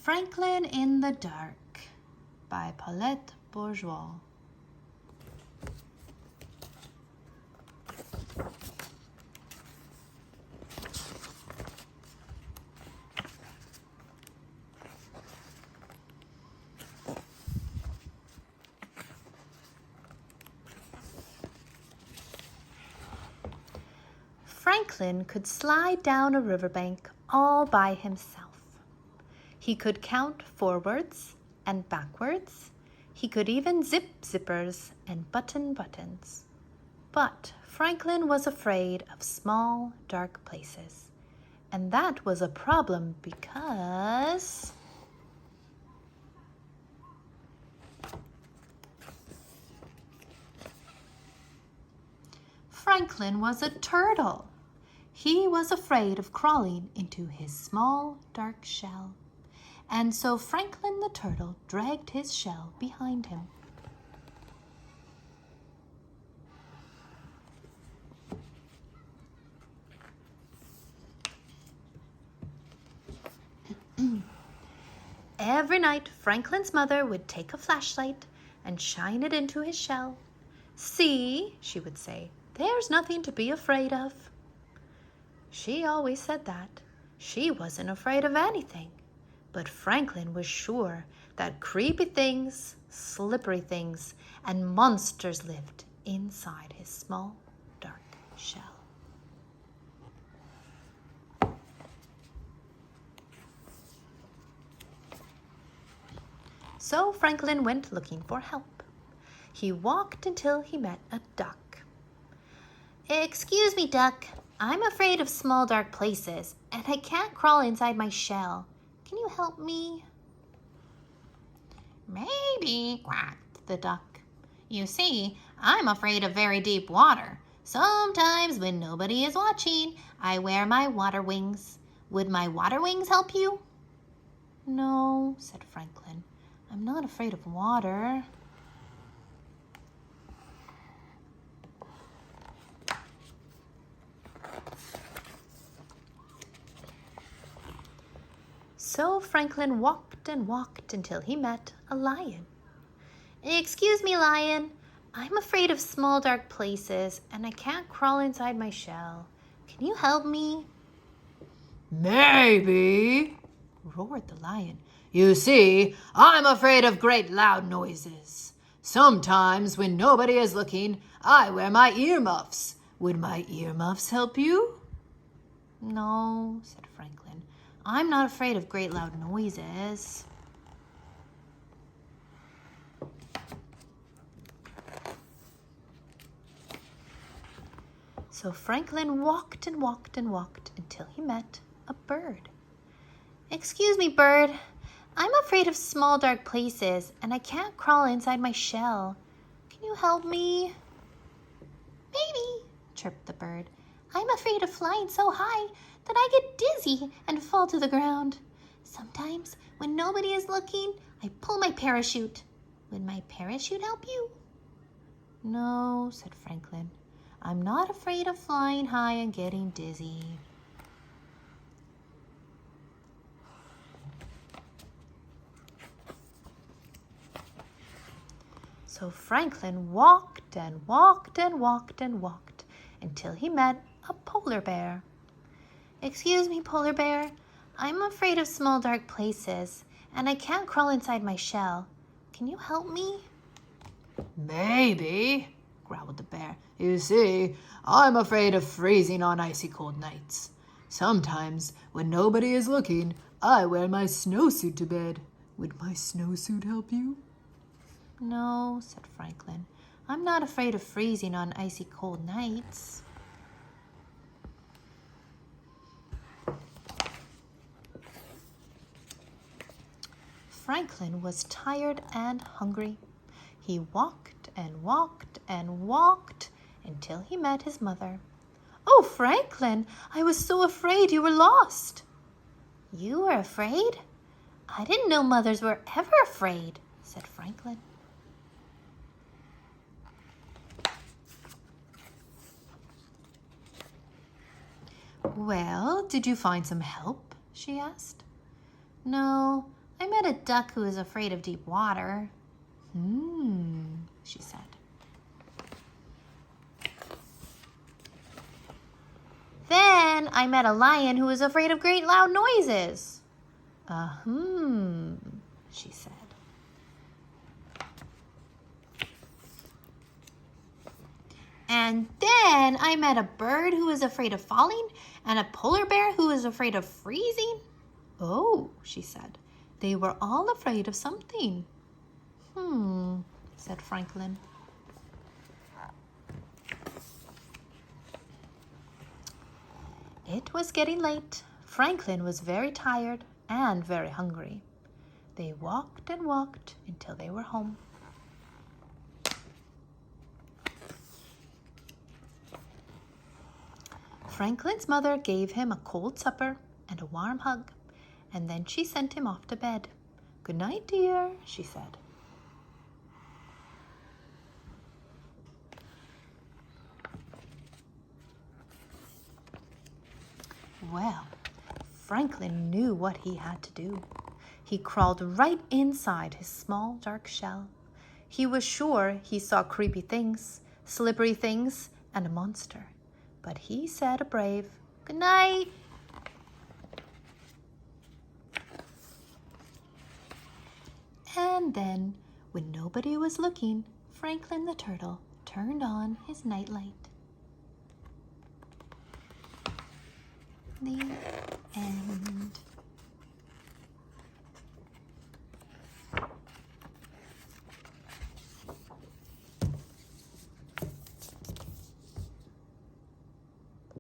Franklin in the Dark by Paulette Bourgeois. Franklin could slide down a riverbank all by himself. He could count forwards and backwards. He could even zip zippers and button buttons. But Franklin was afraid of small, dark places. And that was a problem because Franklin was a turtle. He was afraid of crawling into his small, dark shell. And so Franklin the turtle dragged his shell behind him. Every night, Franklin's mother would take a flashlight and shine it into his shell. "See," she would say, "there's nothing to be afraid of." She always said that. She wasn't afraid of anything. But Franklin was sure that creepy things, slippery things, and monsters lived inside his small, dark shell. So Franklin went looking for help. He walked until he met a duck. "Excuse me, duck. I'm afraid of small, dark places, and I can't crawl inside my shell. Can you help me?" "Maybe," quacked the duck. "You see, I'm afraid of very deep water. Sometimes when nobody is watching, I wear my water wings. Would my water wings help you?" "No," said Franklin. "I'm not afraid of water." So Franklin walked and walked until he met a lion. "Excuse me, lion. I'm afraid of small, dark places, and I can't crawl inside my shell. Can you help me?" "Maybe," roared the lion. "You see, I'm afraid of great loud noises. Sometimes when nobody is looking, I wear my earmuffs. Would my earmuffs help you?" "No," said Franklin. "I'm not afraid of great loud noises." So Franklin walked and walked and walked until he met a bird. "Excuse me, bird. I'm afraid of small, dark places, and I can't crawl inside my shell. Can you help me?" "Maybe," chirped the bird. "I'm afraid of flying so high that I get dizzy and fall to the ground. Sometimes, when nobody is looking, I pull my parachute. Would my parachute help you?" "No," said Franklin. "I'm not afraid of flying high and getting dizzy." So Franklin walked and walked and walked and walked until he met a polar bear. "Excuse me, polar bear. I'm afraid of small, dark places, and I can't crawl inside my shell. Can you help me?" "Maybe," growled the bear. "You see, I'm afraid of freezing on icy cold nights. Sometimes, when nobody is looking, I wear my snowsuit to bed. Would my snowsuit help you?" "No," said Franklin. "I'm not afraid of freezing on icy cold nights." Franklin was tired and hungry. He walked and walked and walked until he met his mother. "Oh, Franklin, I was so afraid you were lost." "You were afraid? I didn't know mothers were ever afraid," said Franklin. "Well, did you find some help?" she asked. "No, I met a duck who is afraid of deep water. She said. Then I met a lion who was afraid of great loud noises. She said. And then I met a bird who was afraid of falling and a polar bear who was afraid of freezing. Oh, she said. They were all afraid of something. Said Franklin. It was getting late. Franklin was very tired and very hungry. They walked and walked until they were home. Franklin's mother gave him a cold supper and a warm hug, and then she sent him off to bed. "Good night, dear," she said. Well, Franklin knew what he had to do. He crawled right inside his small dark shell. He was sure he saw creepy things, slippery things, and a monster. But he said a brave "Good night." And then, when nobody was looking, Franklin the turtle turned on his nightlight. The